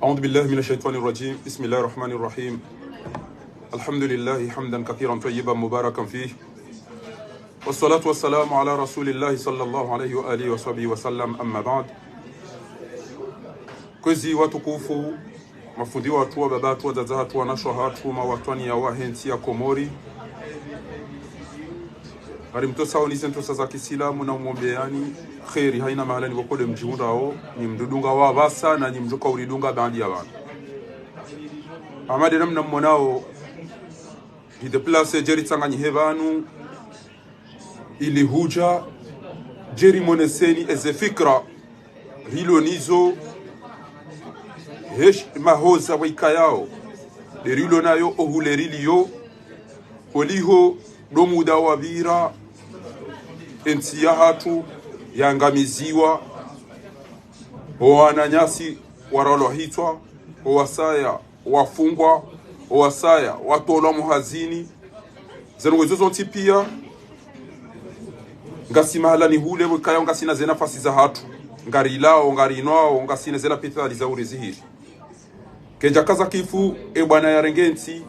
أعوذ بالله من الشيطان الرجيم. بسم الله الرحمن الرحيم. الحمد لله حمدا كثيرا طيبا مباركا فيه، والصلاة والسلام على رسول الله صلى الله عليه وآله وصحبه وسلم. أما بعد، kwezi watukufu, mafundi watu wa babatu wa dazatu wa nasho hatu mawatwani ya wahenti ya Komori, harimtosa onisentosa za kisilamu na umombeani kheri haina mahala ni wakode mjihunda hao ni mdudunga wa basa na ni mjuka uridunga bandi ya bana amade namna mmonao hideplase jeri tsanganyi hebanu ili huja jeri moneseni eze fikra hilo nizo hesh mahoza waika yao derilo nayo ohuleriliyo oliho domuda wabira ensi ya hatu yangamiziwa owananyasi waralohitwa owasaya wafungwa owasaya watola muhazini zenwezo zonti pia ngasi mahala ni hule wikayo ngasi na zena fasi za hatu ngarilao ngarinwao ngasi na zena petali za urezihiri kenja kaza kifu bwana ya rengensi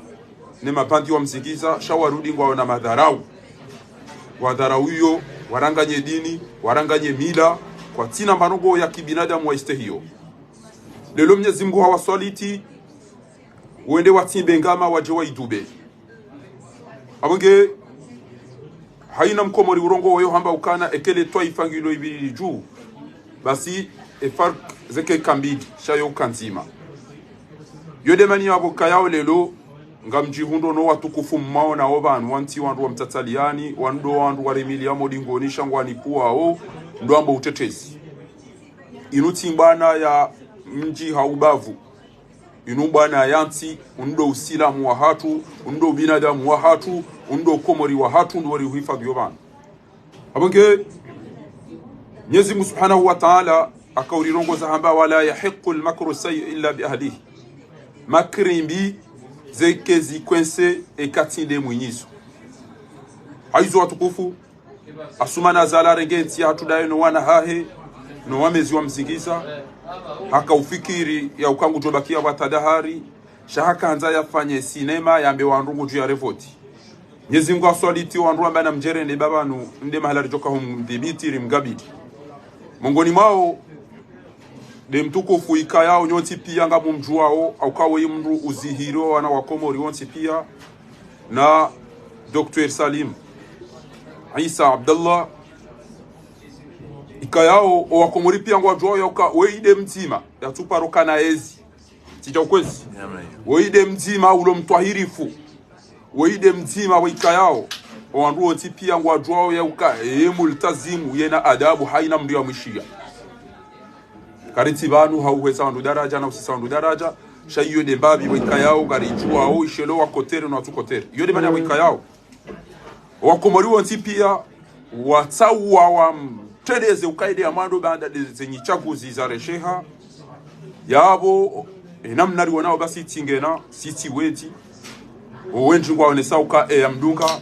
ne mapandi wa mzigiza shawarudi ngwao na madharau wadharau hiyo waranganye dini waranganye mila kwa tina marongo ya kibinadamu wa hiyo. Lelo Mwenyezi Mungu hawaswaliti uende watimbe ngama waje waidube abonge haina mkomori urongo wayo hamba ukana ekele taifa ngilo ibili juu basi efark zeke kambidi shayo kanzima yode mani abo kayao lelo ngamjihundo no watukufu mmao na obanu wanti wandu wa mtataliani wandu wa remilia modingoni shangwani puao ndo ambo utetezi inuti mbana ya mji haubavu inumbana yanti undo usilamu wa hatu undo binadamu wa hatu undo komori wa hatu ndo wali uhifadhi yobana abonge Mwenyezi Mungu Subhanahu wa Ta'ala akaurirongoza hamba wala yahiqu al-makru sayyi illa bi ahlihi makrimbi zeke zikwense ekatinde mwinyizo aizo watukufu asumana zala rengenti hatudayo no wana hahe no wamezi wa mzingiza haka ufikiri ya ukangu jobakia watadahari shahaka anza yafanye sinema yambe wanrungu juu ya revoti Mwenyezi Mungu aswaliti wanru amba na mjerende babanu nde mahala joka humdhibiti mgabidi mongoni mwao de mtukufu ikayao nyoti pia nga mumjuao au kawe mru uzihiro wana wakomori wonti pia na Dr. Salim Isa Abdullah ikayao wakomori pia ngwa juao yauka weide mzima ya tuparoka na ezi tija ukwezi weide mzima ulo mtwahirifu weide mzima waikayao wanru wonti pia ngwa juao yauka multazimu yena adabu haina mndu ya mwishia kariti banu hauweza wandu daraja na usisa wandu daraja shayiyo de mbabi wikayao garijua au ishelo wakotere na watukotere yode banya wikayao wakomori wanti pia watsawa wa mtedeze ukaide amando banda zenyi chaguzi za resheha yabo namnari wanao basi tingena siti weti wenji ngwa onesauka ya mdunga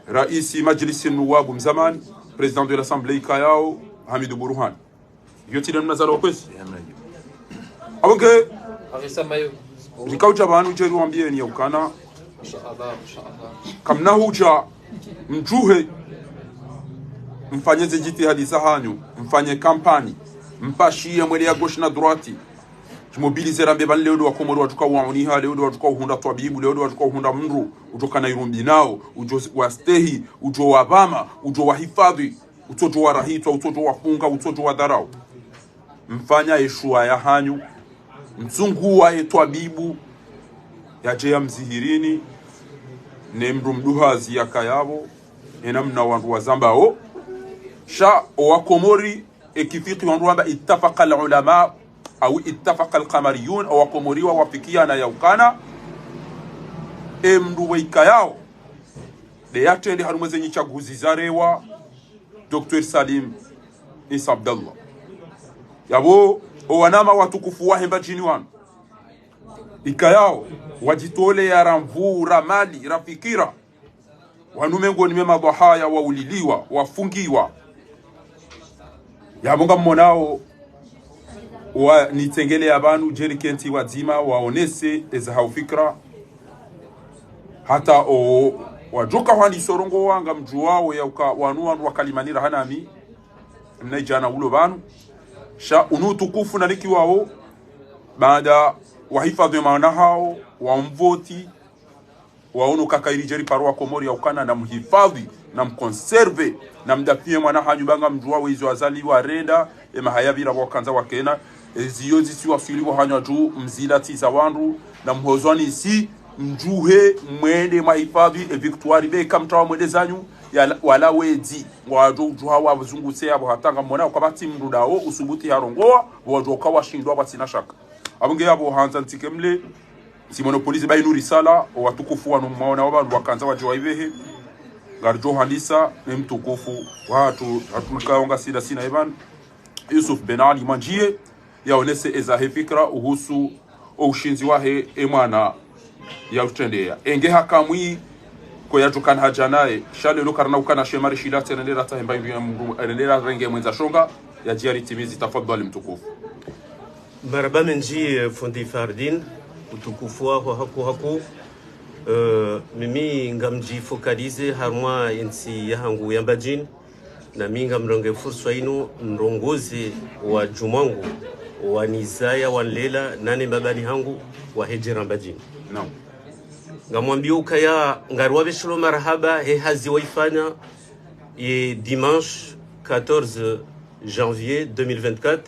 raisi majlisi nuwabu mzamani president de l'assemblée ikayao Hamidou Burhan yoti dan nazalo kwesi abonge arisa mayo likauja banu jeru ambieni ya ukana inshallah kamna huja mjuhe mfanyeze jitihadi zahanyu mfanye kampani mpashie mwele ya gauche na droite mobiliser rambe ban leo wa komoro watuka wauniha leo watuka uhunda twabibu leo watuka uhunda mndu utoka na irumbi nao ujo wastehi ujo wabama ujo wahifadhi utoto wa rahitwa utoto wa funga utoto wa dharau mfanya yeshua ya hanyu mzungu wa etwabibu yaje ya mzihirini ne mndu mduhazi yakayabo enamna wandu wazambao sha wa komori ekifiki wandu wamba ittafaqa ulama au ittafaqa alqamariyun au komori wa wafikia na yaukana mndu waikayao de yatende harumwe zenye chaguzi zarewa Dr. Salim Isa Abdallah yabo owanama watukufu wahemba jini wanu ikayao wajitole ya ramvu ramali rafikira wanumengo ni mema dhahaya wauliliwa wafungiwa yabonga mmonao wa nitengele abantu jerikenti wazima waonese ezahau fikra hata o wajuka hwani sorongo wanga mjuwao ya wanu wakalimanira hanami mnaijana ulo banu sha unutukufu na liki wao baada wahifadhi maana hao wamvoti waonu kakairi jeri parwa komori ya ukana na mhifadhi na mkonserve na mdapie mwana hanyubanga mjuwao hizo azali wa renda mahayabira wakanza wakena ziyozi si wasili wa hanywa juu mzilati za wandu na mhozwani si mjuhe mwende mahifadhi victoire beka mtawa mwende zanyu wala wedi wajo ujuha wa vizunguse yabo hatanga mwana ukabati mrudao usubuti harongoa wajo kawa shindwa batina shaka abunge yabo hanza ntikemle si monopolize bayinu risala watukufu wanu maona wabandu wakanza wajo ibehe garjo handisa ni mtukufu watu hatulikaonga sida sina iban Yusuf Ben Ali Manjie yaonese ezahe fikra uhusu ushinzi wahe emwana ya utendea enge hakamwi ko yajukan hajanae shale lo karna ukana shemari shilate nendera tahemba nendera renge mwenza shonga ya jiari timizi tafadhali mtukufu maraba menji fundi Fardin utukufu wako haku mimi ngamji focalize harmwa ensi yangu ya Mbajini na minga mronge fursa ino mrongozi wa jumangu wa nizaya wa lela nane babani hangu wa hejera Mbajini no ngamwambia ukaya ngarwabe shilo marhaba he hazi waifanya ye dimanche 14 janvier 2024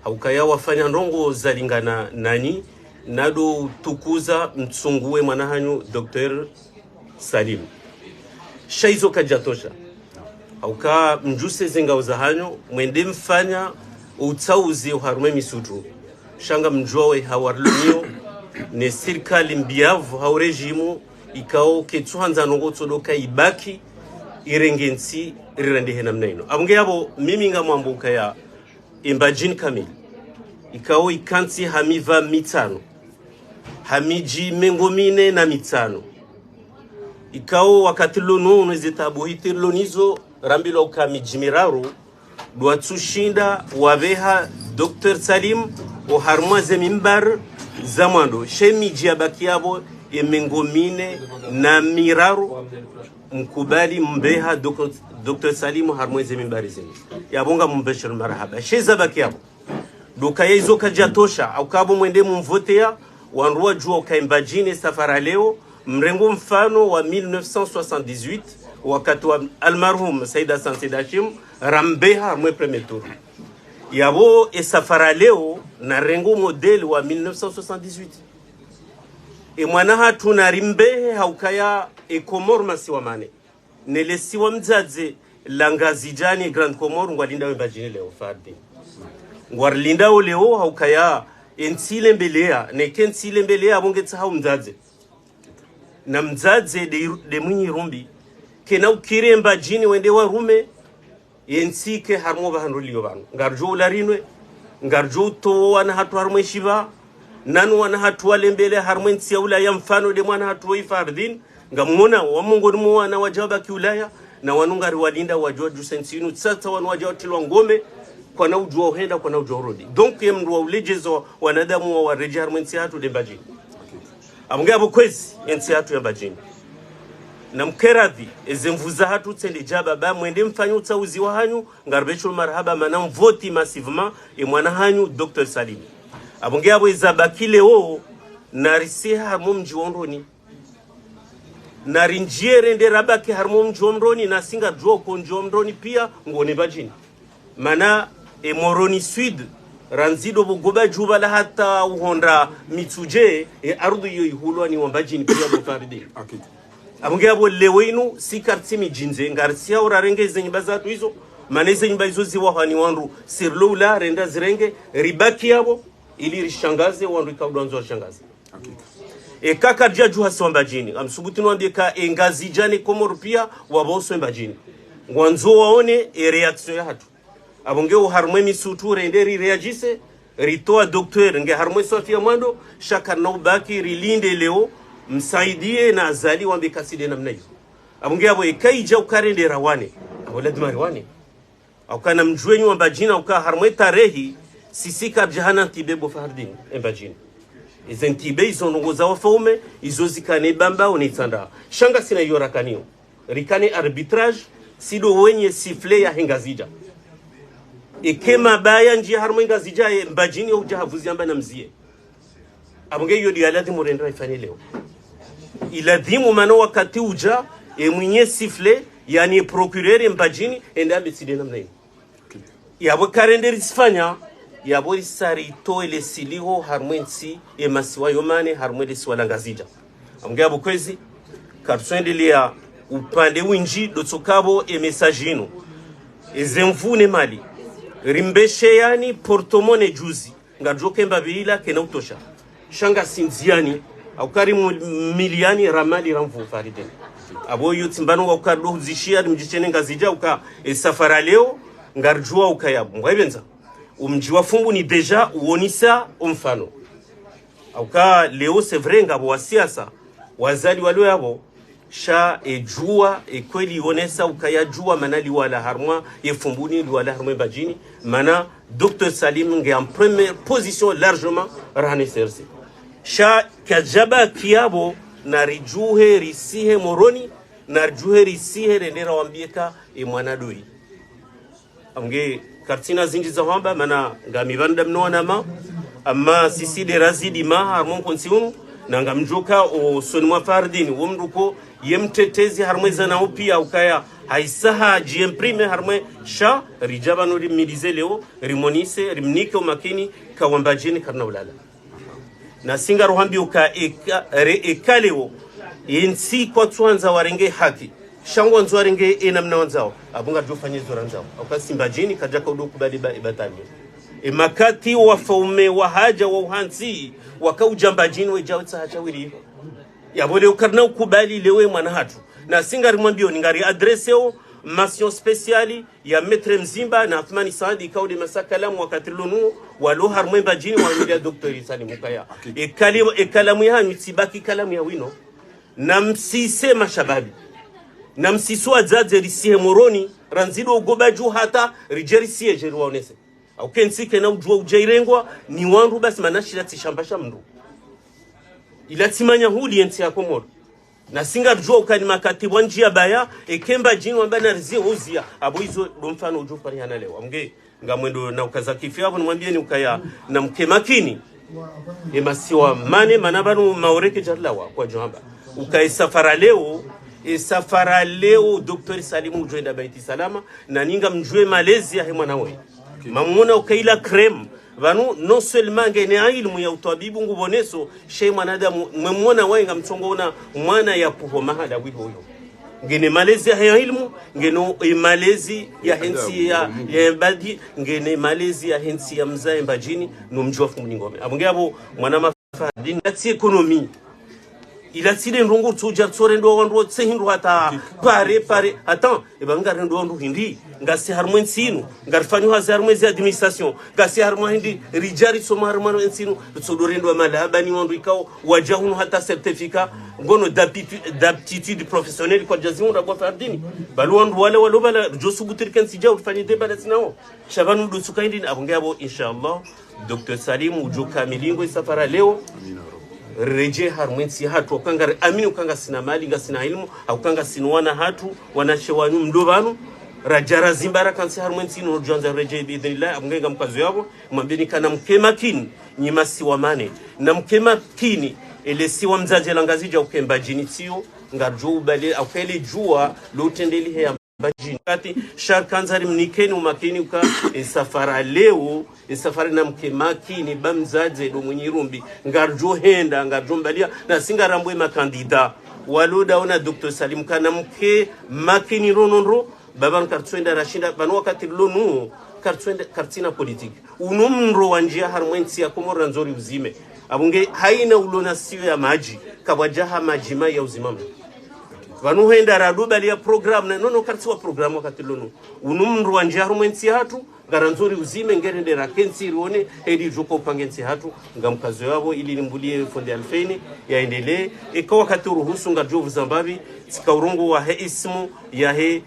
ukaya wafanya ndongo zalingana nani nado tukuza mtsunguwe mwanahanyu Dr. Salim shaizo kajatosha auka mjuse zinga hanyo mwende mfanya utauzi uharume misutu shanga mjowe hawarlunio ne serikali mbiavu hau rejimu ikao ketuhanza nongo tsodoka ibaki irengensi rirende namna ino abunge yabo mimi ngamwambuka ya Mbajini kamili ikao ikanti hamiva mitano hamiji mengomine na mitano ikao wakati lono unezetabu hitirlonizo rambilo kamiji miraru duatushinda wabeha Dr. Salim o harmaze mimbar zamando shemiji abakiabo emengomine na miraru mkubali mbeha Dr. Salim harmaze mimbar zeni yabonga mbeshel marhaba sheza bakiabo doka yezo kajatosha au kabo mwende mumvotea wanrua jua Mbajini safara leo mrengo mfano wa 1978 wakati wa almarhum Saida Sansidashim rambeha mwe premier tour yabo safara leo na rengo model wa 1978 mwana hatu na rimbehe haukaya Komor masiwa mane nelesiwa mdzadze langazijani Grand Komor ngwalinda Mbajini leo Fardin ngwarlinda leo haukaya ensile mbelea nekensile mbelea abongetsa hau mdzadze na mdzadze de mwinyi rumbi kena ukire Mbajini wende wa rume yensike harmo bahandulio banu ngarjo larinwe ngarjo to wana hatu harmo shiva nanu wana hatu walembele harmo nsia ula ya mfano de mwana hatu Fardin ngamona wa Mungu ni mwana wajaba kiulaya na wanungari walinda wajua jusensinu tsata wanu wajua tilwa ngome kwa na ujua uhenda kwa na ujua urodi donc yemndu wa ulejezo wanadamu wa reji harmo nsia hatu de Mbajini amunga abo kwezi nsia hatu ya Mbajini na mkeradhi ezemvuza hatu tsende jaba ba mwende mfanyo utauzi wa hanyu ngarbechul marhaba mana mvoti massivement mwana hanyu Dr. Salim abonge abo izabakile o narisi harmo mjiondoni narinjiere nde rabaki harmo mjiondoni na singa dro ko mjiondoni pia ngone Mbajini mana moroni sud ranzido bugoba juba la hata uhonda mituje ardhi yo ihulwa ni wambajini pia bofaridi akika abunge abo lewenu si karti mijinze ngarsia ora renge zenyimba zatu hizo maneze nyimba hizo ziwa hani wandu sirlula renda zirenge ribaki yabo ili rishangaze wandu ikaudanzo rishangaze akika kaka jaju haswambajini amsubuti nwambie ka engazi jane komoro pia waboso mbajini ngwanzo waone reaction ya hatu abonge uharmwe misutu renderi reagise ritoa docteur nge harmwe Sofia Mwando shaka na ubaki rilinde leo msaidie na azali wambe kaside namna hiyo abonge abo ikaija ukarende rawane abo ladma rawane au kana mjwenyu wambajini au ka harmwe tarehi sisika jahana tibebo fardini embajini izentibe izo nongoza wafaume izo zikane bamba onitsanda shanga sina yora kanio rikane arbitrage sido wenye sifle ya hengazija ikema baya njia harmo hengazija mbajini au jahavuzi amba na mzie abonge hiyo ndio lazima urenda ifanye leo iladhimu mano wakati uja mwenye sifle yani procureur mbajini enda beside namna hiyo yabo karenderi sifanya yabo isari to ile siliho harmwensi masiwa yomane harmwede swalangazija abonge abo kwezi karswendelia upande winji dotsokabo messagino ezemvune mali rimbeshe yani portomone juzi ngajoke mbabila kena utosha shanga sinziani au karimu miliani ramali ramvu faride abo yotimbano wa ukado zishia mjichene ngazija uka safara leo ngarjua ukayabu ngwebenza umjiwa fungu ni deja uonisa umfano au ka leo c'est vrai ngabo wa siasa wazali walio yabo sha ejua kweli onesa ukayajua manali wala harmwa yefumbuni wala harmwa bajini mana Dr Salim nge en première position largement rane serse sha kajaba kiabo na rijuhe risihe moroni na rijuhe risihe rendera wambieka mwanadoi amge kartina zinji za wamba mana ngamibanda mnona ma amma sisi de razidi ma harmon konsiunu na ngamjoka o sonwa fardini womruko yemtetezi harmweza na upia ukaya haisaha jiemprime harmwe sha rijabano rimilize leo rimonise rimnike umakini kawambajini karna ulala na singa rohambi uka ekaleo yensi kwa tuanza warenge haki shangwa nzo warenge enamna wanzao abunga jofanye zoranzao ukasimbajini kajaka udoku bali ibatani makati wafaume wahaja wa uhansi wakaujambajini wejawetsa hachawili yabole ukarna ukubali lewe mwana hatu na singari mwambio ngari adreseo mission spéciale ya maître Mzimba na Athmani Saadi kaude masakalamu wakati lunu walo harmwe bajini wa media Dr. Salim Mukaya ekalamu ya mtibaki kalamu ya wino na msise mashababi na msiswa zadze risihe moroni ranzido ugobaju hata rijeri siye jeru waonese au kensike na ujua ujairengwa ni wangu basi manashira tishambasha mndu ilatimanya huli yenti ya komoro na singa rujua ukani makati wanjia baya ekemba jini wambana rizie uzia abo hizo domfano ujupari hana leo amge nga mwendo na ukazakifi hapo nwambie ni ukaya na mkemakini masiwa mane manabanu maoreke jarlawa kwa johamba ukaisafara leo Dr. Salimu ujoenda baiti salama na ninga mjue Malaysia he mwanawe mamuna ukaila creme vanu non seulement ngene ilmu ya utabibu nguboneso shay mwanadamu mwemona wainga mtongona mwana ya puho mahala wiho huyo ngene Malaysia ya ilmu ngeno Malaysia ya hensi ya badi ngene Malaysia ya hensi ya mzae mbajini no mjua fumu ngome abunge abo mwana mafadini ati economy ila tsile ndongo tsuja tsore ndo wandro tsehindu hata pare attends ebanga ndo ndo hindi ngasi harmwen sinu ngarfanyu hazarmwezi administration ngasi harmwen hindi rijari soma harmwen sinu tsodore ndo malaba ni wando ikao wajahunu hata certificat ngono d'aptitude professionnelle kwa jazimu rabo fardini balwandu wala bala josubutir kan sija ufanye debala sinao shabanu ndo sukaindi abunge abo inshallah Dr. Salim ujoka milingo safara leo reje harmwensi hatu wakanga amini ukanga sina mali nga sina ilmu ukanga sinwana hatu wanashewanyu mdovanu rajara zimbara kansi harmwensi no janza reje biidhnillah amgenga mkazo yabo mwambeni kana mkemakini nyima siwamane na mkemakini ele siwa mzaje langazija ukemba jini sio ngarjo ubale akele jua lotendeli he bajini shakanzari mnikeni umakini uka safara leo safari na mke makini bamzaze do munyirumbi ngarjo henda ngarjo mbalia na singarambwe makandida waloda ona Dr. Salim kana mke makini rononro baban kartswenda rashinda banu wakati lonu kartswenda kartina politique unumro wanjia harmwensi ya komora nzori uzime abunge haina ulona sio ya maji kawajaha majima ya uzimama vanu henda radu bali ya program na nono kartsiwa program wakati lonu unumro wanjia harmwensi hatu garanzori uzime ngerende rakensi rione hedi joko upangensi hatu ngamkazo yabo ili nimbulie fonde alfeni yaendelee iko wakati uruhusu ngajovu zambabi sika urongo wa he ismu ya he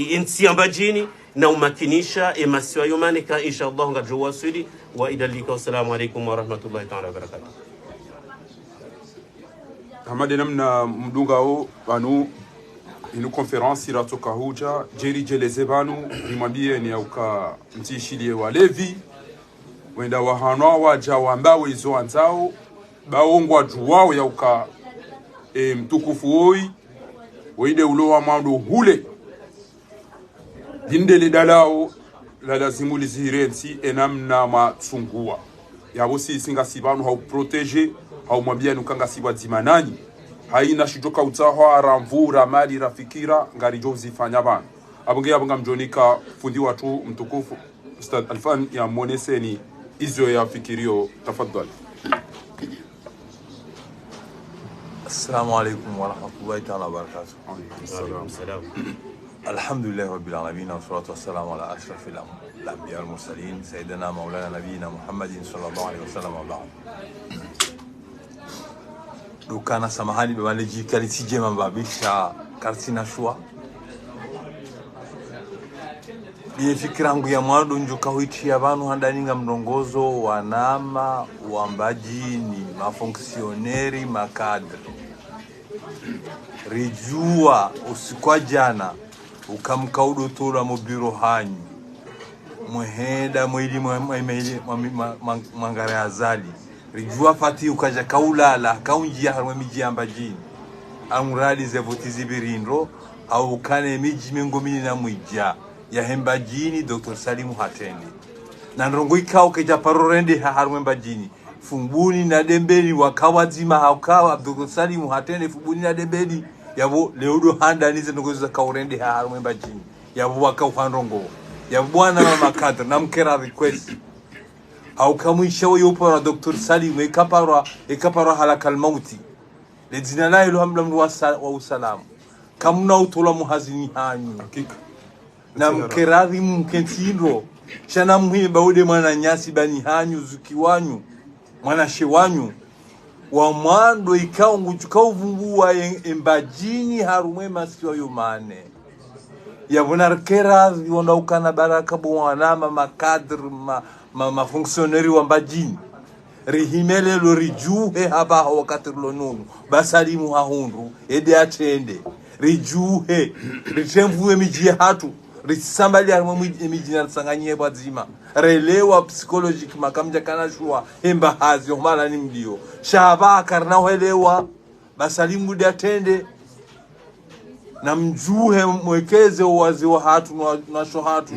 insi ambajini na umakinisha emasiwa yomane ka inshallah ngajovu wasuli wa idalika wassalamu alaikum wa rahmatullahi ta'ala wa barakatuh. Hamade namna mdunga o banu inu konferansi ratoka huja jeri jeleze banu nimwambie ni auka mtishilie walevi wenda wahanwa waja wambawe izo anzao baongwa juwao ya uka mtukufu oi wende ulowa mando hule dindele dalao la lazimu lizirensi enamna matsungua yabo singa sibanu hau protéger hau mwambia nukanga siwa zimanani haina shijoka utaho aramvura mali rafikira ngari jozi fanya bana abunge abunga mjonika fundi watu mtukufu Ustad Alfan ya moneseni izo ya fikirio tafadhali. Assalamu alaikum wa rahmatullahi ta'ala wa barakatuh. Salam. Alhamdulillah rabbil alamin wa salatu wassalamu ala ashrafil anbiya wal mursalin sayyidina maulana nabiyina Muhammadin sallallahu alaihi wasallam wa ba'd. Dukana samahani bwana jikali sije mambabisha kartina shua. Ni fikira yangu ya mwando njuka huitia banu handaninga mrongozo wanama wambajini mafonksioneri makadri rijua usikwa jana ukamkaudo tola mobiro hanyu muhenda mwili mangare azali rijua fati ukaja kaulala kaunjia harwe miji ambajini amuradi zevoti zibirindro au kane miji mingomini na mwijia ya hembajini Dr. Salimu hatendi na nrongo ikao keja parorende harwe mbajini fumbuni na dembeni wakawazima haukawa Dr. Salimu hatendi fumbuni na dembeni yabo leudo handa nize ndogoza kaurende harwe mbajini yabo wakawandrongo yabo bwana mama kadra na mkera request haukamwisha yopo na Dr. Salimu ikapara halakal mauti ledzina la ilo hamla wa usalamu kamuna utola muhazini hanyu Hakika na mkeradhi mkentiro shana muhiba ude mwana nyasi bani hanyu zukiwanyu mwana shewanyu wa mwando ikao nguchuka uvungua embajini harumwema siwa yomane yabona keradhi wanda ukana baraka buwanama makadr mafonksioneri wa mbajini rihimele lo rijuhe haba wakati lonunu basalimu hahundu ede atende rijuhe ritemvuwe mijie hatu risambali harimo miji na sanganyie bazima relewa psychologique makamja kana shua hemba hazi homala ni mdio shaba karna helewa basalimu de atende na mjuhe mwekeze wazi wa hatu na shohatu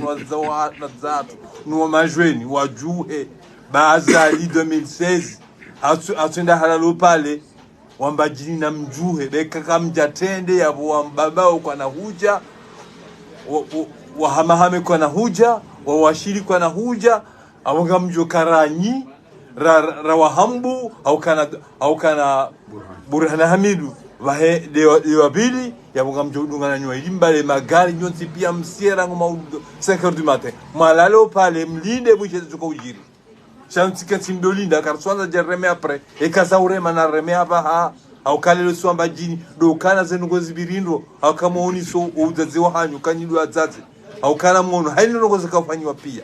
na zatu no majweni wajuhe bazali 2016 atunda halalo pale wambajini na mjuhe beka kamja tende yabo wambabao kwa na huja wahamahame kwa na huja wawashiri kwa na huja awanga mjo karanyi rawahambu au kana Burhana Hamidu wahe dewa bili yabonga mjo dungana nywa imbale magari nyonsi pia msiera ngoma 5h du matin malalo pale mlinde buje zuko ujiri chansi katimdolinda karswanza jereme après e kasaure manareme hapa au kalelo swamba jini do kana zenungozi birindo au kama oni so uzazi wa hanyu kanyidu azazi au kana mwono haino ngozi kafanywa pia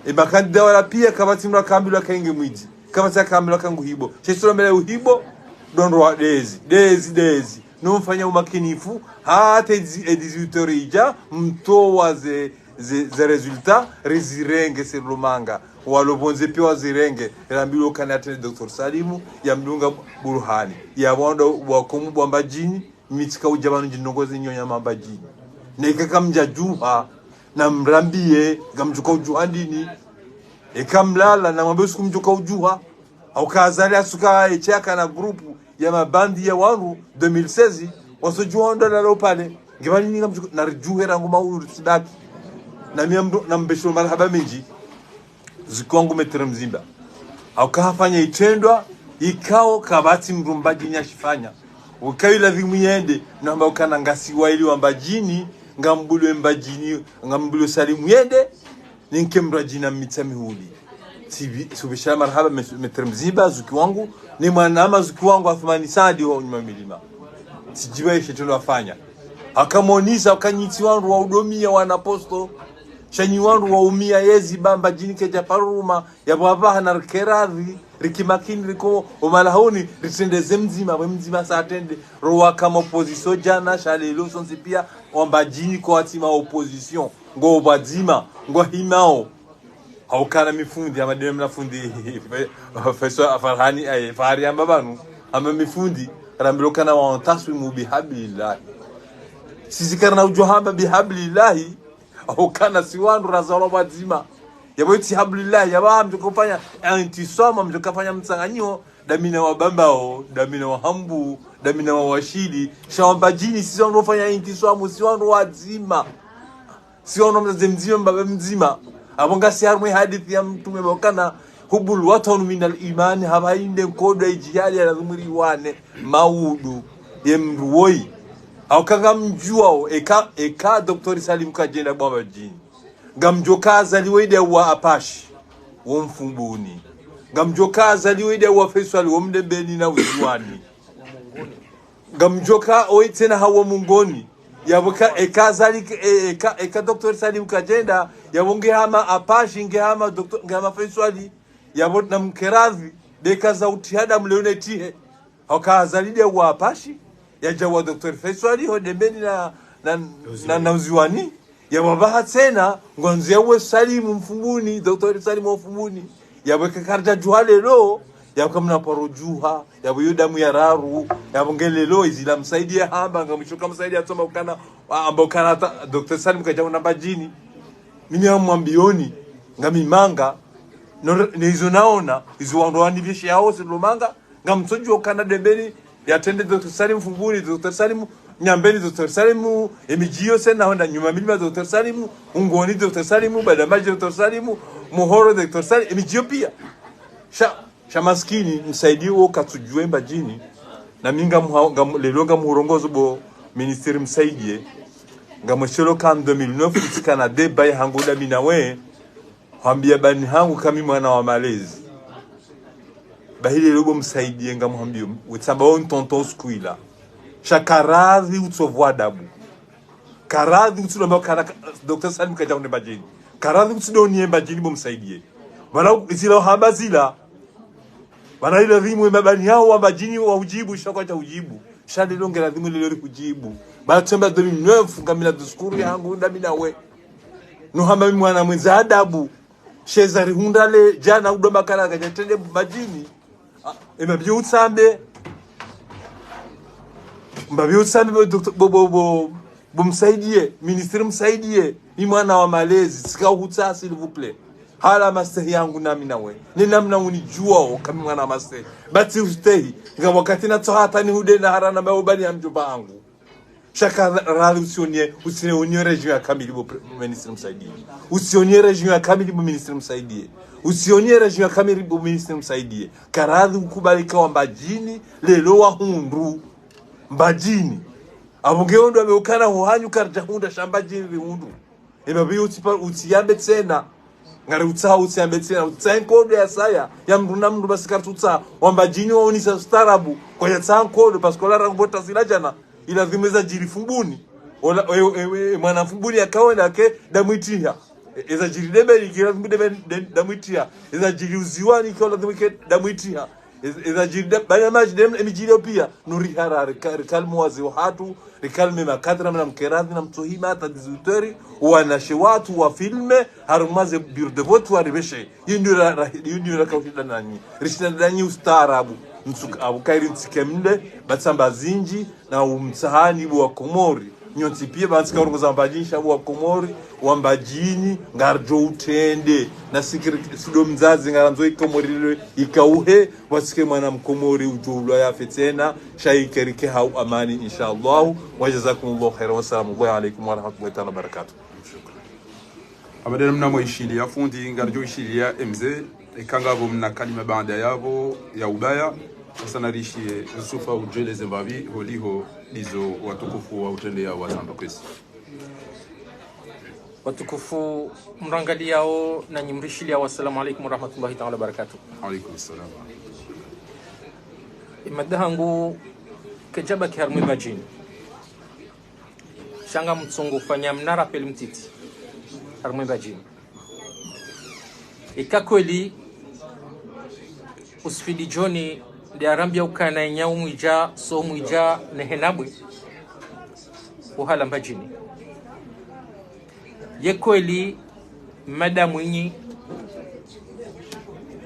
e bakandi wala pia kabati mra kambilo kainge mwiji kabati kambilo kangu hibo chesoro mbele uhibo donro dezi no mfanya umakinifu hata 18 ija mtoa ze resultat rezirenge serumanga walobonze pia wazirenge elambilo kanate Dr. Salimu ya mdunga Burhani ya wando wakomu bambajini mitika ujabanu jinongozi nyonya mambajini nekeka mjajuha na mrambie gamjuka ujuha ndini ekamlala na mwambie siku mjuka ujuha au kazali asuka echaka na grupu ya mabandi ya wangu 2016 wasojua ndo lalo pale ngibani ninga mjuka na rijuhe rangu mauru sidaki na miamdo na mbesho marhaba minji zikwangu metere mzimba au kahafanya itendwa ikao kabati mrumbaji nyashifanya ukaila vimuyende namba ukana ngasi waili wambajini ngambulu mbajini ngambulu salimu yende ninke mrajina mitami huli subisha marhaba metere mzimba zuki wangu ni mwanama zuki wangu Athmani Saadi wa unyuma milima sijiba ishe tulwafanya akamonisa wakanyiti wangu wa udomia wanaposto shanyi wangu wa umia yezi bamba jini keja paruma ya babaha na rikeradhi rikimakini riko umalahoni ritendeze mzima saatende rowa kama opposition jana shalelo sonsi pia wamba jini kwa watima opposition ngo obadzima ngo himao haukana mifundi ama deme na fundi feso afarhani ay fahari amba banu ama mifundi rambiloka na wantaswi mubihabillah sisi karna ujohamba bihablillahi au kana siwandu razalo bazima yabo iti hablillah yaba mjokofanya antisoma mjokafanya mtsanganyo damina wa bambao damina wa hambu damina wa washidi shamba jini sisi wanofanya antisoma siwandu wazima siwandu mzemzima baba mzima abonga siarmwe hadithi ya mtume bokana hubul watan min al iman habainde kodo ijihali ya lumuri wane maudu yemruoi au kanga mjuao eka Dr. Salim Kajenda baba jini gamjoka zaliwede wa apashi wa mfumbuni gamjoka zaliwede wa Faisal wa mdembeni na uziwani gamjoka oitena hawa mungoni yaboka eka zali eka Dr. Salim Kajenda yabonge hama apashi ngehama Dr. ngama Faisal yabot na mkeradhi beka za utihada mleonetihe haka zalide wa apashi yajawa Dr. Faisal ho dembeni na uziwani ya babaha tena ngonzi yawe Salimu mfunguni Dr. Salimu mfunguni yabweka karja juhalelo yakamna parojuha yabuyo damu ya raru yabongelelo izila msaidia hamba ngamshoka msaidia toma ukana ambao kana Dr. Salimu kajawa namba jini mimi amwambioni ngamimanga nizo naona izo wandwani bishi yao silomanga ngamsojo kana dembeni yatende Dr. Salimu mfunguni Dr. Salimu nyambeni Dr. Salimu emijio sena honda nyuma milima Dr. Salimu ungoni Dr. Salimu badamaji Dr. Salimu muhoro Dr. Salimu emijio pia sha maskini msaidio katujue mbajini na minga lelonga murongozo bo ministeri msaidie ngamweshelo kan 2009 kutikana deba hangu da minawe hambia bani hangu kami mwana wa malezi bahili lobo msaidie ngamwambio wetsamba on tonton skuila shakaradhi utsovwa dabu karadhi utsulomba kana Dr. Salim Kajenda bajini karadhi utsidoni bajini bomsaidie bana izila hamba zila bana ile rimu mabani hao wa bajini wa ujibu shaka cha ujibu shadi longera rimu lele kujibu bana temba 2009 ngamila diskuru yangu ndamina we no hamba mwana mwenza adabu shezari hundale jana udoma kana kajatende bajini emabyo utsambe mbabi usambe Dr. Bobo msaidie ministeri msaidie ni mwana wa malezi sika utsa s'il vous plaît hala mastehi yangu nami nawe ni namna unijua kama mwana mastehi bati ustehi nga wakati na tohata ni hude na harana maubani ya mjomba wangu shaka rali usionye region ya kamili bo ministeri msaidie usionye region ya kamili bo ministeri msaidie usionye region ya kamili bo ministeri msaidie karadhi ukubalika wa mbajini lelo wa hundu mbajini abongeondo ameukana hohanyu karja hunda shamba jini hundu ebabi utiyambe tena ngari utiyambe tena utsaenkodo ya saya ya mruna mndu basikartutsa wambajini waonisa starabu kwa ya tsankodo paskola rangobota zilajana ila dhimeza jiri fumbuni ola mwana fumbuni akaona ke damwitia eza jiri debe ikira debe damwitia eza jiri uziwani kwa dhimike damwitia eza jiri baya maji dem emijiro pia nuri harare kalmu wazi watu rikalme makadra na mkeradhi na mtohima hata 18 wanashe watu wa filme harumaze bureau de vote wa ribeshe yindio kaushida nani rishida nani ustaarabu msuka abukairi nsikemle batsamba zinji na umsahani wa Komori nyonti pia bansika urongoza mbajini shabu wa Komori wa mbajini ngarjo utende na sikiri sudo mzazi ngaranzo ikomori ikauhe wasike mwana mkomori ujulwa ya fetena shaikerike hau amani inshallah wa jazakumullahu khairan wa salamu alaykum wa rahmatullahi wa barakatuh. Abadala mnamo ishilia fundi ngarjo ishilia MZ ikangabo mna kalima banda yabo ya ubaya sasa narishie Yusufa ujele Zimbabwe holiho lizo watukufu wa utende ya wasando Kristo watukufu mrangaliao na nyimrishilia wassalamu alaikum warahmatullahi ta'ala barakatuh. Alaikum salam. Imadahangu kejaba kiharmu bajini shanga mtsongo fanya mnara peli mtiti harmu bajini ikakweli usfidi joni de arambia ukana nyau mwija so mwija nehenabwe uhala mbajini ye kweli madamu nyinyi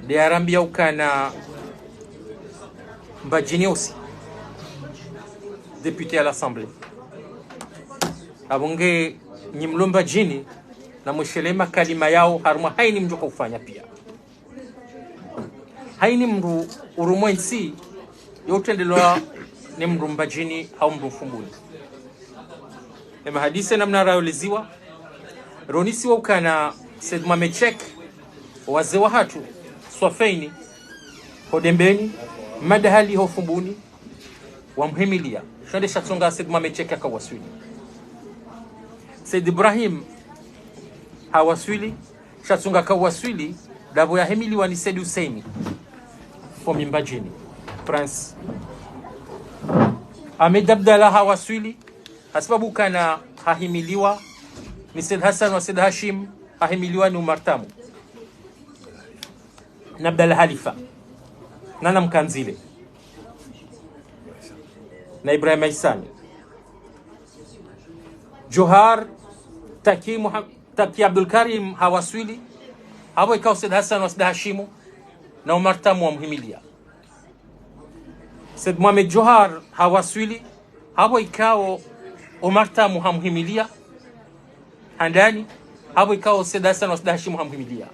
de arambia ukana mbajini aussi député à l'Assemblée abonge nyimlomba jini na mshelema kalima yao harma haini mjoka ufanya pia haini mru urumwensi yotendelwa ni mru mbajini au mru fumbuni ema hadise namna rayoleziwa ronisi wa ukana sedma mechek wazee wa hatu swafeini hodembeni madahali ho fumbuni wa mhimilia shande shatsonga sedma mechek akawaswili Said Ibrahim hawaswili shatsonga akawaswili davo ya hemili wa ni Said Hussein fomi mbajini Prince Ahmed Abdallah hawaswili sababu kana hahimiliwa ni Said Hassan wa Said Hashim hahimiliwa ni Umar Tamu na Abdallah Halifa nana Mkanzile na Ibrahim Aisani Johar Taki Abdul Karim hawaswili hapo ikao Said Hassan wa Said Hashimu na Umar Tamu wa mhimilia Said Mohamed Johar hawaswili hapo ikao Umar Tamu hamhimilia handani hapo ikao Said Hassan wa Said Hashimu hamhimilia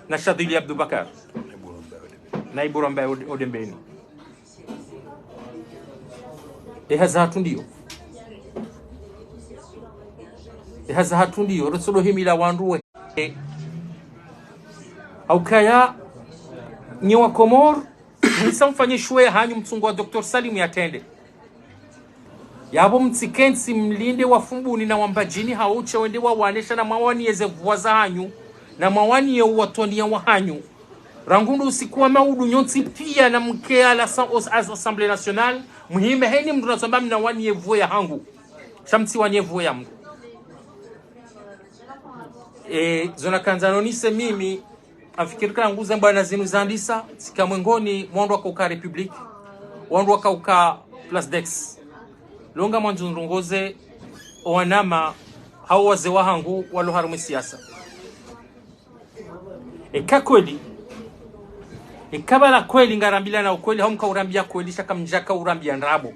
na Shadili Abdul Bakar na Ibura Mbaye Odembeni haza hatu ndiyo Rasulu himila wanduwe au kaya nyewa Komor nisamfanye shwe hanyu mtungu wa Dr. Salim yatende yabo mtsikensi mlinde wa fumbuni na wambajini hauche wende wa wanesha na mawani yeze vuwaza hanyu na mawani ye uwatonia wa hanyu rangundu usikuwa maudu nyonsi pia na mkea la Assemblée Nationale muhime heni mdu nasamba mna wani ye vuwa ya hangu shamsi wani ye vuwa ya mdu zona kanzano nise mimi afikirika nguza mbana zinu zandisa sika mwengoni mwandu waka Republique mwandu waka Place Dex longa mwanzu nrongoze owanama hao waze wahangu walo harumu siasa kakweli ikabala kweli ngarambila na ukweli hamka urambia kweli shaka mjaka urambia nrabo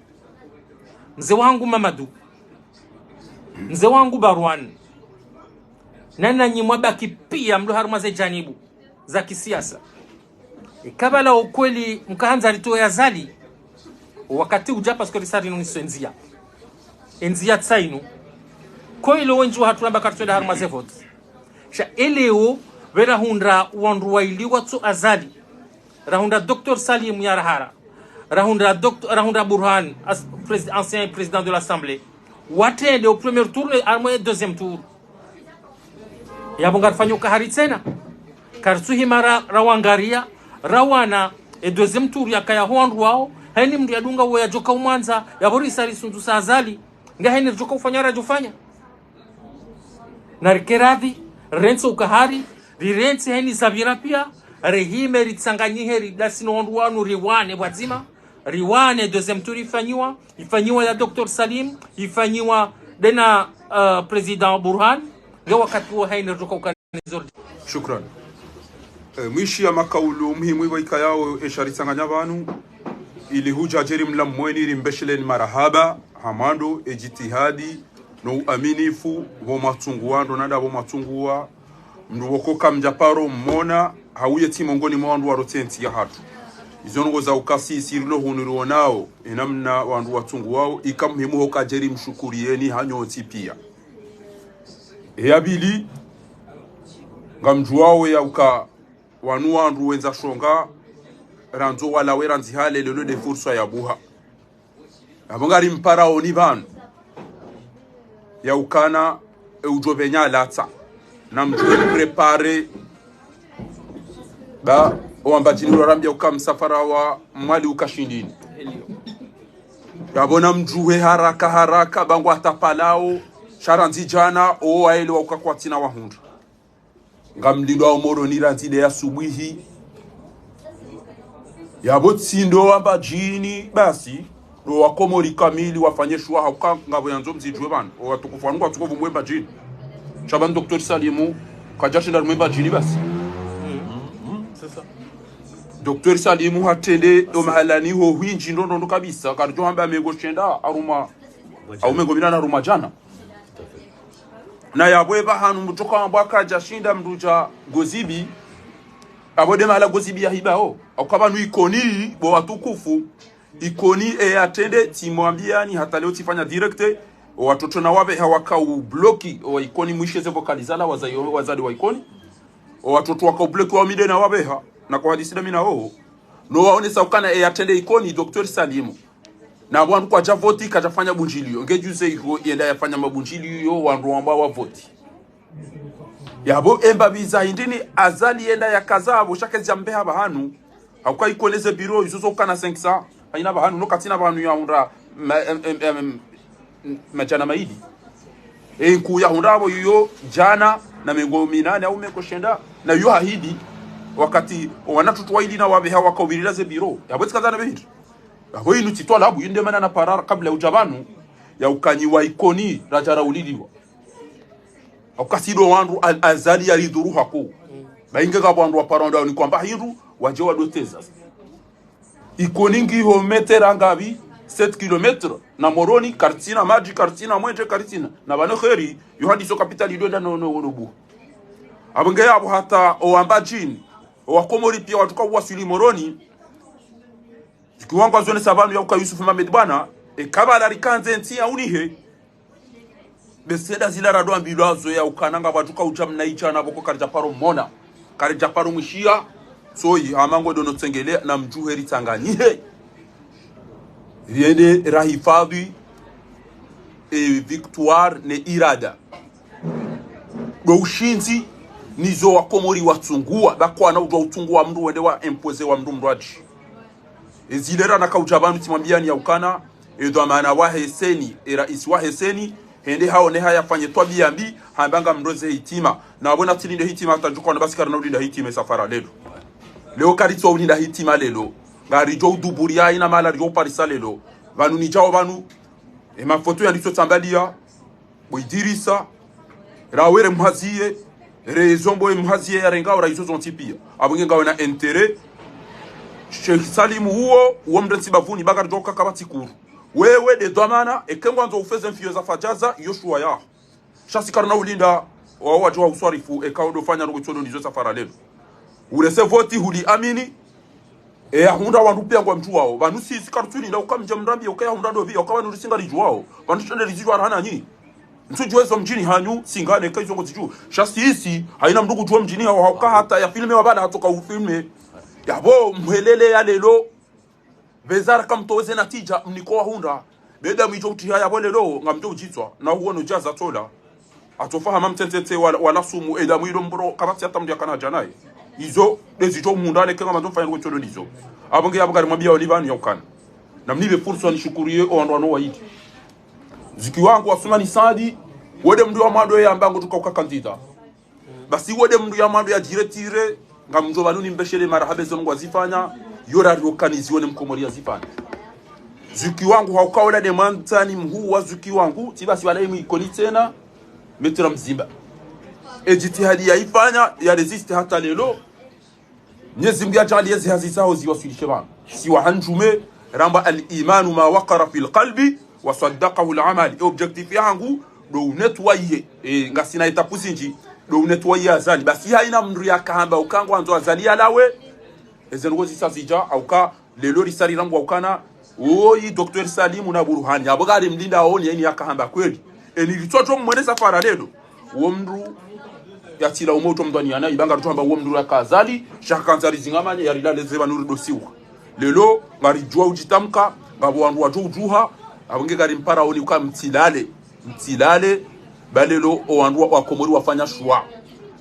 mzee wangu Mamadu mzee wangu Barwan nana nyimwa baki pia mlo haruma za janibu za kisiasa ikabala ukweli mkaanza rito ya zali wakati ujapa skorisari nunisenzia enzia tsainu koilo wenju hatulamba kartweda haruma ze vote sha eleo vera hundra wandu wailiwa tu azali rahunda Dr. Salim Yarahara rahunda Burhan ancien président de l'Assemblée watende au premier tour et deuxième tour yabonga rafanyuka haritsena karsuhi mara rawangaria rawana e deuxième tour yakaya hondu wao hani mndu yadunga wo yajoka umwanza yabori sari sundu sazali nga hani joka ufanya rajofanya narikeradhi renso ukahari rirensi hani zabira pia rehime ritsanganyihe ridasino hondu wanu riwane wazima riwane deuxième tour ifanyiwa ya Dr. Salim ifanyiwa dena président Burhan nga wakati wa haina joka ukanizor. Shukran. Mwishi ya makaulu muhimu iwa ikayao esharitsanganya vanu ili huja jeri mla mweni rimbeshele ni marahaba hamando ejitihadi no uaminifu wo matungua ndo nada wo matungua mndu wokoka mjaparo mmona hauye timongoni mwa wandu warotenti ya hatu izongo za ukasisi rilo huniro nao enamna wandu watungu wao ikamhimu hoka jeri mshukurieni hanyoti pia eyabili ngamju wao ya uka wanu wandu wenza shonga ranzo wala weranzi hale lelo de fursa ya buha abongari mpara oni banu ya ukana eujobenya lata na mtu prepare ba oambajini rambia uka msafara wa mwali ukashindini yabona mjuwe haraka bangu atapalao sharanzi jana o waele wa ukakwatina wa hundu ngamlindo wa moro niranzide ya subuhi yabo tsindo ambajini basi do wakomori kamili wafanye shwa hauka ngabo yanzo mzijwe bana o watukufu wangu watukufu mwemba jini shaban Dr. Salimu kajashinda mwemba jini basi sasa Dr. Salimu hatende o mahalani ho hinji ndondo kabisa karjo hamba amengo shenda aruma au mengo binana aruma jana na yabweba hanu mtoka ambaka jashinda mduja gozibi abode mala gozibi ya hibao akabanu ikoni bo watukufu ikoni atende timwambia ni hata leo tifanya direct watoto na wabe hawaka ubloki o ikoni mwisheze vocalizala wazadi wa ikoni o watoto waka ubloki wa mide na wabeha na kwa hadisi mina ho no waonesa ukana atende ikoni Dr. Salimu na bwandu kwa javoti kajafanya bunjilio ngejuze iko yenda yafanya mabunjilio wandu ambao wavoti yabo emba biza hindini azali yenda yakazabo shake jambeha bahanu hauka ikoleze biro izozo kana 500 haina bahanu no katina bahanu ya unda majana maidi enku ya undabo yo jana na mengo minane au meko shenda na yo hahidi wakati wanatutu waidi na wabeha wakawirira ze biro yabo tikazana behindu yabo inu titwala abu yinde mana na parara kabla ujabanu ya ukanyi wa ikoni rajara uliliwa akasido wandu azali alidhuru hako bainga gabo wandu waparanda ni kwamba hindu waje wadoteza ikoningi ho metera ngabi 7 km na moroni kartina maji kartina mwenje kartina na bano kheri yo hadi so capital idonda no bu abenge yabo hata oamba jini wakomori pia watuka wasili moroni kiwango zone sabanu ya uka Yusuf Mohamed bwana kabala rikanze ntia unihe beseda zila radwa mbilazo ya ukananga batuka uchamna icha na boko karjaparo mona karjaparo mwishia soyi amango dono tsengele na mjuheri tanganyihe riende rahifadhi victoire ne irada go ushinzi nizo wakomori watungua bakwa na udwa utungua mndu wende wa impose wa mndu mrwaji ezilera na kaujabanu timwambia ni ya ukana edo maana wa heseni rais wa heseni hende hao ne haya fanye twabia mbi hambanga mndoze hitima na abona tilinde hitima atajukwa na basikara na ulinda hitima safara leo karitso ulinda hitima lelo ngari jo duburia ina mala ryo parisa lelo vanu ni jao vanu mafoto ya ndiso tambalia boidirisa rawere mhazie rezombo mhazie ya renga ora izo zontipia abunge ngawe na intérêt Sheikh Salimu huo uomdrensi bavuni bagar joka kabati kuru wewe de domana ekengwanzo ufeze mfio za fajaza yoshua ya shasi karna ulinda wajua uswarifu ekaudo fanya rogo chodo nizo safara lelo urese voti huli amini hunda wandu pia kwa mtu wao banu sisi kartuni na ukamja mrambi ukaya hunda dovi ukawa nulisinga lijuwao banu chende lijuwa hana nyi mtujuwezo mjini hanyu singane kai zongo ziju shasi hisi haina mndugu juwa mjini hauka hata ya filme wabada hatoka ufilme yabo mhelele ya lelo bezara kamtoze natija mnikoa hunda beda mwijo utiha yabo lelo ngamjo ujitwa na huo no jaza tola atofaha mtentete wala sumu eda mwilo mbro kabati hata mdia kana janai izo dezijo mundale kenga mazomfa yango chodo nizo abonge yabugari mwambia olivani yaukana na mnibe fursa nishukurie ondo ano waidi ziki wangu wasumani sadi wode mndu ya mado ya mbango tukauka kandida basi wode mndu ya mado ya jiretire ngamjo baluni mbeshele marahabe zongo wazifanya yora rokanizione mkomori ya zifanya ziki wangu haukaola de mantani mhuu wa ziki wangu tibasi wala imi ikoni tena metra mzimba ejitihadi ya ifanya ya resiste hata lelo Mwenyezi Mungu ajalie hizi hazisao ziwasilishe bana si wahanjume ramba al-imanu ma waqara fil qalbi wasaddaqahu al-amal objectif yangu do netwaye ngasina itapusinji do netwaye azali basi haina mndu yakahamba ukango anzo azali alawe ezengo zisazija auka lelo risari rangu aukana oyi Dr. Salimu na Burhani abogari mlinda aoni yani yakahamba kweli nilitoto mwene safara lelo uwo mndu yatila umoto mdani yana ibanga rutuamba uwo mndu yakazali shakanzari zingamanye yarilale nuri dosiwa lelo ngari jua ujitamka ngabo wandu watu ujuha abonge gari mpara oni uka mtilale balelo owandu wa Komori wafanya shwa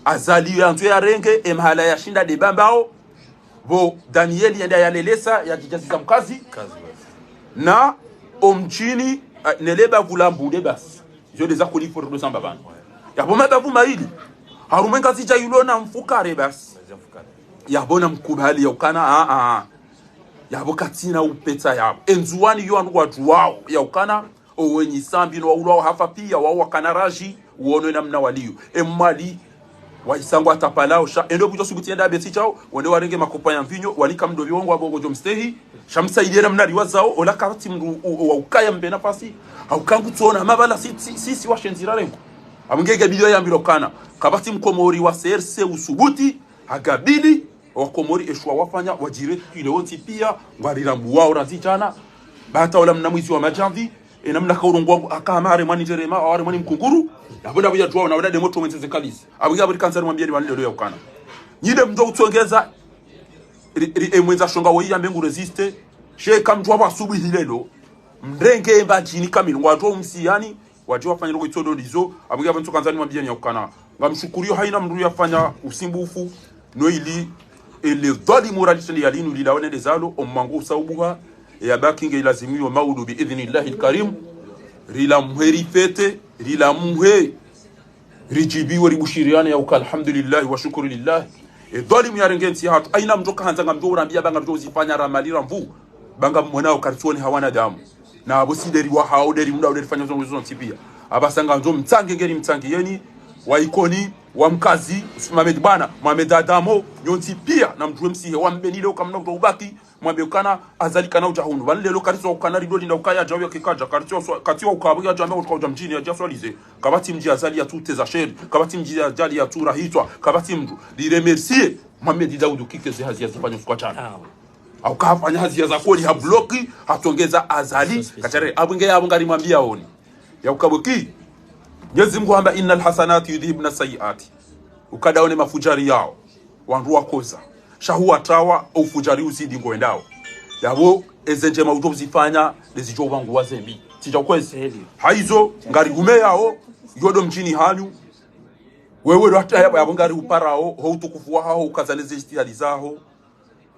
azali yanzu ya renge emhala ya shinda de bambao bo Daniel yenda yalelesa ya kijasiza mkazi na omchini neleba vulambude basi jo deza kulipo ndo samba bana yaboma bavuma hili harumenga zija yulona mfukare basi yabona mkubali ya ukana yabo katina upeta yabo enzuani yo anu watu wao ya ukana owenyi sambi no wao hafa pia wao wakanaraji uone namna walio emali waisango atapalao sha endo kujo subutienda beti chao wende warenge makopa ya mvinyo walika mdovi wangu abongo jo mstehi shamsaidia namna liwa zao ola karati mru wa ukaya mbe nafasi haukangu tuona mabala sisi washenzira rengo amngege bidio ya mbirokana kabati mkomori wa CRC usubuti hagabili wakomori eshwa wafanya wajire ile wonti pia ngwarirambu wao razijana bata ola mnamwizi wa majanvi namna kaurungwa akamare mwani jerema awari mwani mkunguru yabona buya tuwa na wadade moto mwenze kalisi abuga buri kansari mwambie ni lelo yakana nyide mdo utongeza mwenza shonga wo yambe ngu resiste she kamjwa basubi lelo mrenge mbajini kamili ngwatwa umsiyani waje wafanya rogo itodo ndizo abuga bantu kanzani mwambie ni yakana ngamshukurio haina mndu yafanya usimbufu no ili ele dali moralité ya linu lilaone dezalo omango saubuha ya bakinge lazimiyo maudu bi idhnillahi alkarim rila muheri fete rila muhe rijibi wari bushiriana ya uka alhamdulillah wa shukru lillah dali yarengensi hatu aina mtoka hanzanga mdo urambia banga mdo zifanya ramalira mvu banga mwanao karituoni hawana damu na abosideri wa haoderi mda uderi fanya zongo tipia abasanga ndo mtange ngeri mtange yeni waikoni wa mkazi Mohamed bana Mohamed Adamo nyonti pia na mjue msihe wa mbenile ukamna ubaki mwambekana azalika na ujahunu banlelo karizo ukana ridoli na ukaya jawo kikaja katiwa ukabuya jambo ukaja mjini ya jaswalize kabati mji azali ya tute za sheri kabati mji azali ya tura hitwa kabati mju li remercier Mohamed Daoud kikeze hazia zifanya kwa chana au kafanya hazia za kodi ha bloki hatongeza azali kachare abunge yabo ngari mwambia oni ya ukabuki Mwenyezi Mungu amba innal hasanati yudhibna sayiati ukadaone mafujari yao wandu wakoza shahu atawa ufujari uzidi ngoendao yabo ezenje mauto zifanya lezijo wangu wazembi tija kwezi haizo ngari gume yao yodo mjini hanyu wewe rata yabo ngari uparao ho utukufu wao ukazaleze istihadi zao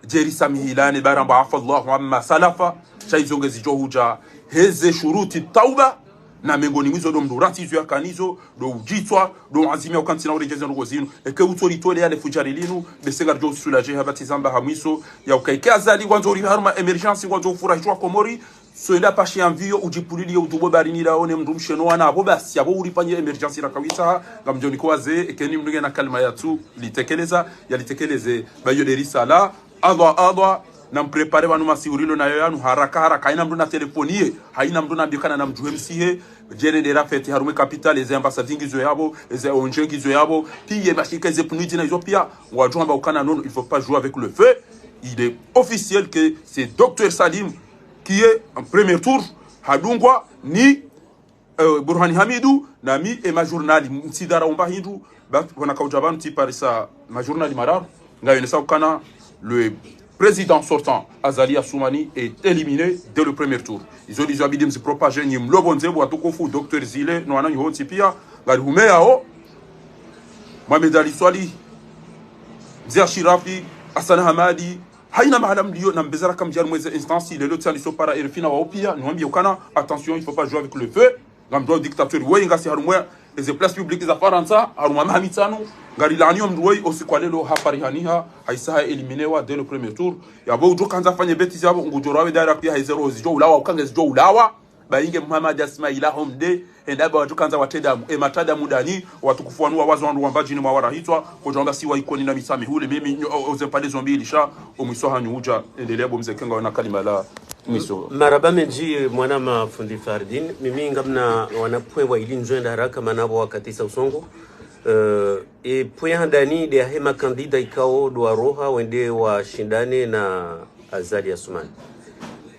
jeri samihilani baramba afallahu amma salafa shaizo ngezijo huja heze shuruti tauba na mengoni mwizo do mdurati izo yakanizo do ujitwa do azimia ukantina urejeza ngo zinu eke utori tole yale fujari linu besenga do soulager habati zamba hamwiso ya ukaike azali gwanzo uri harma emergency gwanzo furahishwa Komori so ila pashi envio ujipulili utubo barini laone mdumsheno wana abo basi abo uri panye emergency rakawisa ngamjoni kwaze ekeni mnduge na kalma yatu yalitekeleze bayo derisala adwa na mprepare banu masiurilo na yoyanu haraka haina mdu na telefonie haina mdu na bikana na mjuhe msihe jene de rafeti harume capital eze ambassadingizo yabo eze onjengizo yabo piye bashika eze puniti na izo pia wajua ukana non il faut pas jouer avec le feu il est officiel que c'est Dr. Salim qui est en premier tour hadungwa ni Burhani Hamidou na mi e ma journali msidara umba hindu wana kaujabanu ti parisa ma journali marar ngayo nesa ukana le président sortant Azali Assoumani est éliminé dès le premier tour. Ils ont dit qu'ils se propagent ni mlobonze bo atukofu Dr. Zile no anani ho tipia ngari humea Mohamed Ali Swali Zia Shirafi Hassan Hamadi haina mahala mlio na mbezara kama jar mweze instance ile lote aliso para erfina wa opia niambie ukana attention il faut pas jouer avec le feu ngamdo dictateur wenga si harumwe les places publiques za Faransa harumwa mahamitano ngari lanio mdwoi osikwalelo hapari haniha haisaha eliminewa dès le premier tour yabo ujo kanza fanye beti zabo ngujorawe dara pia haizero zijo ulawa ukangezi jo ulawa bainge Muhammad Asmaila Homde endaba watu kanza wateda matada mudani watukufuanua wazo wandu wambaji ni mawara hitwa kujomba siwa ikoni na misami hule mimi ozempade zombi ilisha omwiso hanyu uja endelea bomze kenga wana kalima la mwiso maraba menji mwana mafundi Fardin mimi ngamna wanapwewa ili njoenda haraka manabo wakatisa usongo e pwe ndani de hema kandida ikao do roha wende wa shindane na Azali Asumani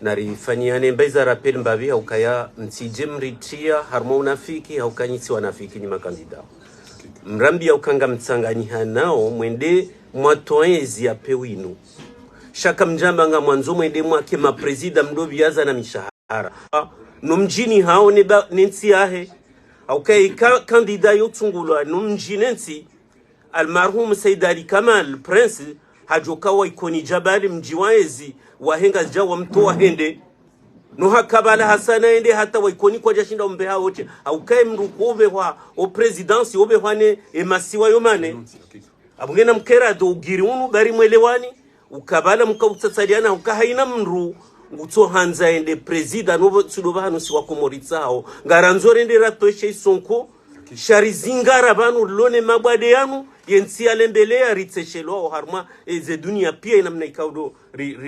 narifanyane mbaiza rappel mbavi haukaya mtije mritia harmo unafiki haukanyisi wanafiki ni makandida mrambi haukanga mtsanganyiha nao mwende mwatoezi ya pewinu shaka mjamba nga mwanzo mwende mwake maprezida mdobi yaza na mishahara no mjini hao nensi yahe haukaya kandida yotungulwa no mjinensi almarhum Said Ali Kamal Prince hajokawa ikoni jabali mjiwaezi wahenga jawa mtoa hende no hakabala hasana ende hata waikoni kwa jashinda umbeha wote aukae mrukobe wa o presidency obe hwane emasiwa yomane abungena mkera do ugiriunu bari mwelewani ukabala mkautatsaliana ukahaina mru uto hanza ende president no tsudobano si wakomoritsao ngaranzore ende ratoshe sonko sharizingara banu lone mabwade yanu yensi alembelea ritseshelo harma eze dunia pia inamna ikaudo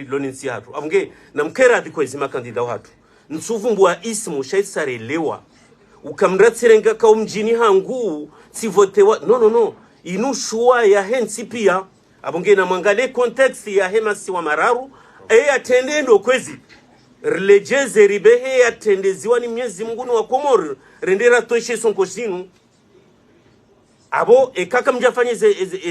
lonensi hatu amge namkera adikoezi makandida watu nsuvumbu ismu shaisare lewa ukamratserenga ka mjini hangu sivotewa no inu shua ya hensi pia abonge na mwangale context ya hema si wa mararu atendendo kwezi relejeze ribehe atendeziwa ni Mwenyezi Mungu wa Komoro rendera toshe sonko sinu abo kaka mjafanye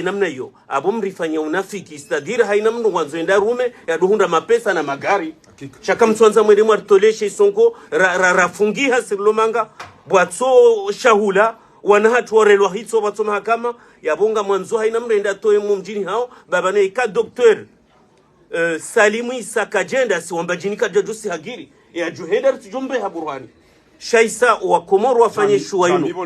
namna hiyo abo mrifanya unafiki istadira haina mndu wanzo enda rume ya duhunda mapesa na magari shaka mtwanza mwelemu atoleshe sonko rafungiha sirlomanga bwatso shahula wanahatu warelwa hitso batso mahakama yabonga mwanzo haina mndu enda toe mumjini hao baba ne ka docteur Salimu Isa Kajenda si wambajinika jajusi hagiri ya juhenda tujumbe haburwani shaisa wa Komoro wafanye shuwa inu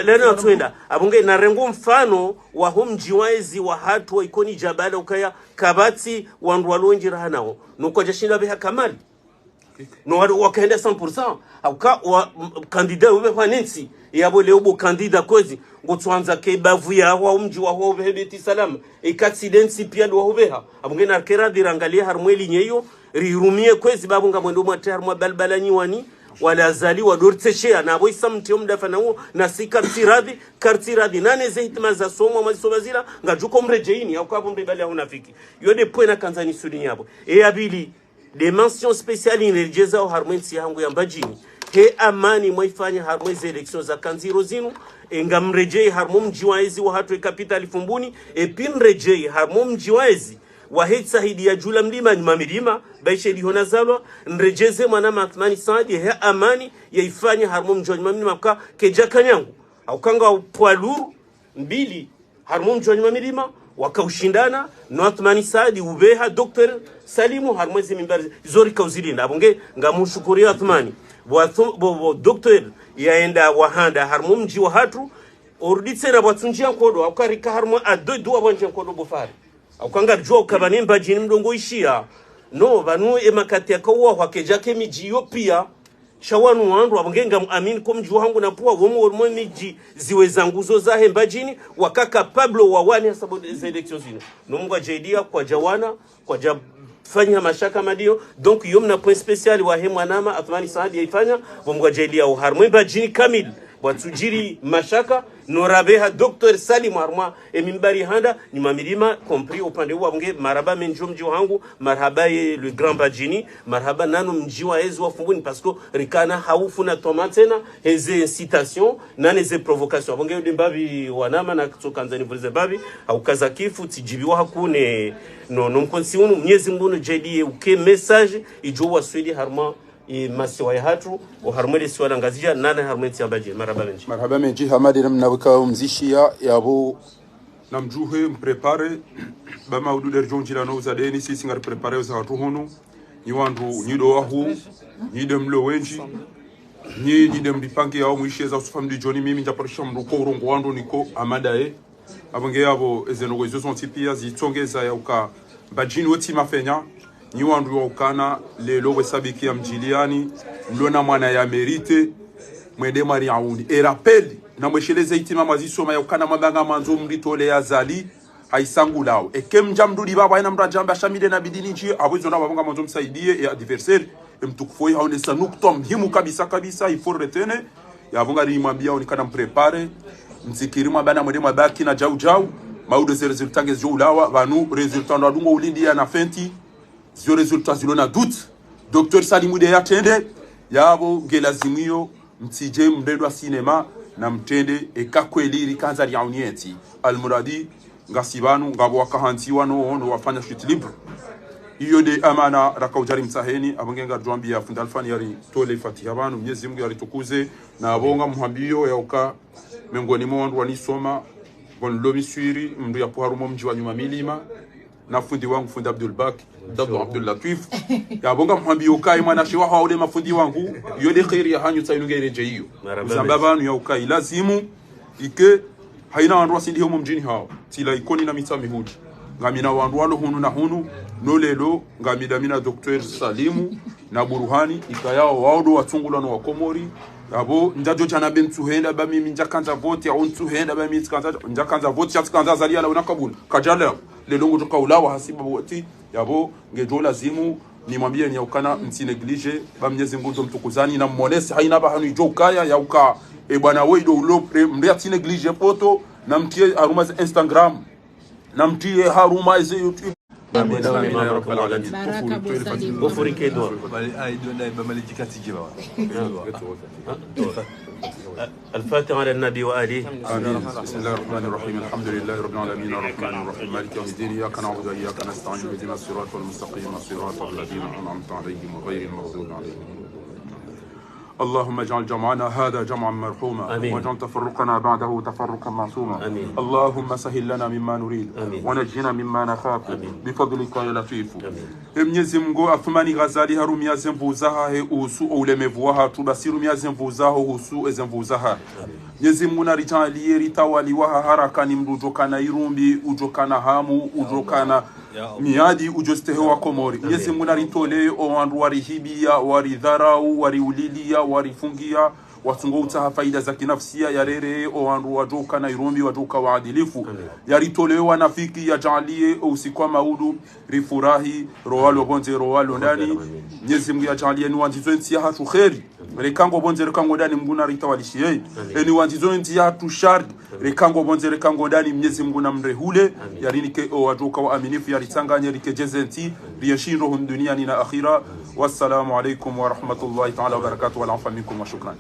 lena tuenda abunge na rengo mfano wa humji waezi wa hatu wa ikoni jabala ukaya kabati wandu walonji rahanao nuko jashinda beha kamali no wakaenda 100% auka kandida ube kwa nensi yabo leo kandida kozi ngotwanza ke bavu ya wa umji wa ho beheti salama accident pia do hobeha abunge na kera dirangalia harmweli nyeyo rirumie kwezi babu ngamwendo mwate harmwa balbalanyi wani wala zali wa dorteshea na boy samti omdafa na huo na si kartiradi nane zehitma za somo mazobazila ngajuko mrejeini au kwa bombe bali hunafiki yode pwena kanzani sudini yabo abili de mention spéciale inrejeza au harmwensi yangu ya mbajini he amani mwaifanya harmwezi election za kanziro zinu ngamrejei harmo mjiwaezi wa hatu capital fumbuni epinrejei harmo mjiwaezi wa hetsa hidi ya jula mlima ni mamilima baishe lihona zalwa nrejeze mwana Athmani Saadi he amani yaifanya harmo mjiwaezi mamilima kwa keja kanyangu au kanga poaluru mbili harmo mjiwaezi mamilima wakaushindana no Athmani Saadi ubeha Dr. Salimu harmwezi mimbari zori kauzilina abunge ngamushukuria Athmani bo Dr. yaenda wahanda harmo mji wa hatu orditse na batunjia kodo akarika harmo a deux doigts banje kodo bofari aukanga jua kabanemba jini mdongo ishia no banu emakati akawa wakejake miji yopia shawanu wandu abungenga amin ko mji wangu na pua womo miji ziwe zanguzo za hemba jini wakaka Pablo wawani sababu elections zino no mwa jaidia kwa jawana kwa fanya mashaka madio donc yomna point spécial wa hemwa nama Athmani Saadi yaifanya bomwa jaidia au harmo mba jini kamil watujiri mashaka norabeha Dr. Salim Arma emimbari handa ni mamilima compris upande wa bunge maraba menjo mji wangu marhaba le grand bajini marhaba nano mji wa ezo wafumbuni parce que rikana haufu na tomatena heze incitation nane ze provocation bunge ndimbabi wanama na kutokanzani vulize babi au kazakifu tijibiwa hakune no mkonsiunu Mwenyezi Mungu JD uke message ijo waswidi harma masiwa ya hatu uharmwele siwala ngazija nana harmwenti ambaje marhaba menji hamadi namna wika mzishia yabo namjuhe mprepare bama uduler jonjila no zadeni sisi ngar prepare za hatu hono ni wandu nyido wahu nyidem lo wenji nyidem dipanki yao mwishe za usufam di joni mimi njaparisha mruko urongo wandu niko amadae abange yabo ezenogo izo sontipia zitongeza ya uka bajini woti mafenya ni wandu wa ukana lelo wesabiki ya mjiliani mlona mwana ya merite mwende mari auni e rappel na mwesheleze itima mazisoma ya ukana mabanga manzo mritole ya zali haisangu lao ekem jamduli baba ina mrajamba shamide na bidini nchi abwezo na babanga mwanzo msaidie ya adversaire mtukufoi haonesa nukta muhimu kabisa iforretene yavunga rimwambia onikana mprepare msikirima bana mwede mabaki na jau maude ze resultat ngezo ulawa banu resultat ndo adungo ulindi ya na fenti zio resultat zilo na doute Dr Salimude yatende yabo gelazimio mtije mdedwa cinema na mtende ekakweliri kanza yaunieti almuradi ngasibanu ngabo wakahantiwa no wafanya shit libre iyo de amana rakaujari msaheni abangenga jwambia fundalfani yari tole fatiha banu Mwenyezi Mungu yari tukuze na abonga muhambio yauka miongoni mwa wandu wanisoma bonlomi swiri mndu ya poharumo mji wa nyuma milima na fundi wangu fundi Abdul Baki Dado Abdul Latif ya bonga muhambio kai mwana shewa haule mafundi wangu yode khairi ya hanyu tsainungereje hiyo usambabanu ya ukai lazimu ike haina wandu wasindi homo mjini hao tila ikoni na mita mihudi ngamina wandu walo hunu na hunu nolelo ngamidamina Dr Salimu na Buruhani ikayao waudo watungulano wa Komori abo ndajo chana bentu henda ba mimi njakanza vote ya ontu henda ba mimi njakanza vote ya tkanza zalia la unakabul kajala lelongo toka ulawa hasiba wote yabo ngejo lazimu nimwambie ni ukana msineglige ba Mwenyezi Mungu mtukuzani na mmonesi haina ba hanu ijokaya ya uka e bwana wedo ulopre mria tineglige foto na mtie aruma za Instagram na mtie haruma za YouTube Amin ya rabbal alamin. Gofurike dua. الفاتحة على النبي وآله. آمين. بسم الله الرحمن الرحيم. الحمد لله رب العالمين الرحمن الرحيم مالك يوم الدين إياك نعبد وإياك نستعين اهدنا الصراط المستقيم صراط الذين أنعمت عليهم غير المغضوب عليهم. اللهم اجعل جمعنا هذا جمعا مرحوما واجعل تفرقنا بعده تفرقا معصوما اللهم سهل لنا مما نريد ونجنا مما نخاف بفضلك يا لطيف Mwenyezi Mungu afumani Ghazali harumia zemvuzaha he usu ulemevuha tubasiru mia zemvuzaha usu ezemvuzaha Mwenyezi Mungu narijalie ritawaliwa haraka ni mrujokana irumbi ujokana hamu ujokana miadi ujostehewa Komori Mwenyezi Mungu naritole o wandu warihibia waridharau wariulilia warifungia watungo utaha faida za kinafsia ya rere o wandu wajoka na irumbi wajoka waadilifu yaritolewa nafiki ya jalie usikwa maudu rifurahi roalo bonze roalo ndani Mwenyezi Mungu ya jalie ni wanjizo nti ya hatu kheri rekango bonze rekango ndani Mungu na ritawalishie ni wanjizo nti ya hatu shari rekango bonze rekango ndani Mwenyezi Mungu na mrehule yarinike o wajoka wa aminifu yaritanganye rikejeze nti riyashindo duniani na akhira wassalamu alaikum wa rahmatullahi ta'ala wa barakatuh wa lafa minkum wa shukran.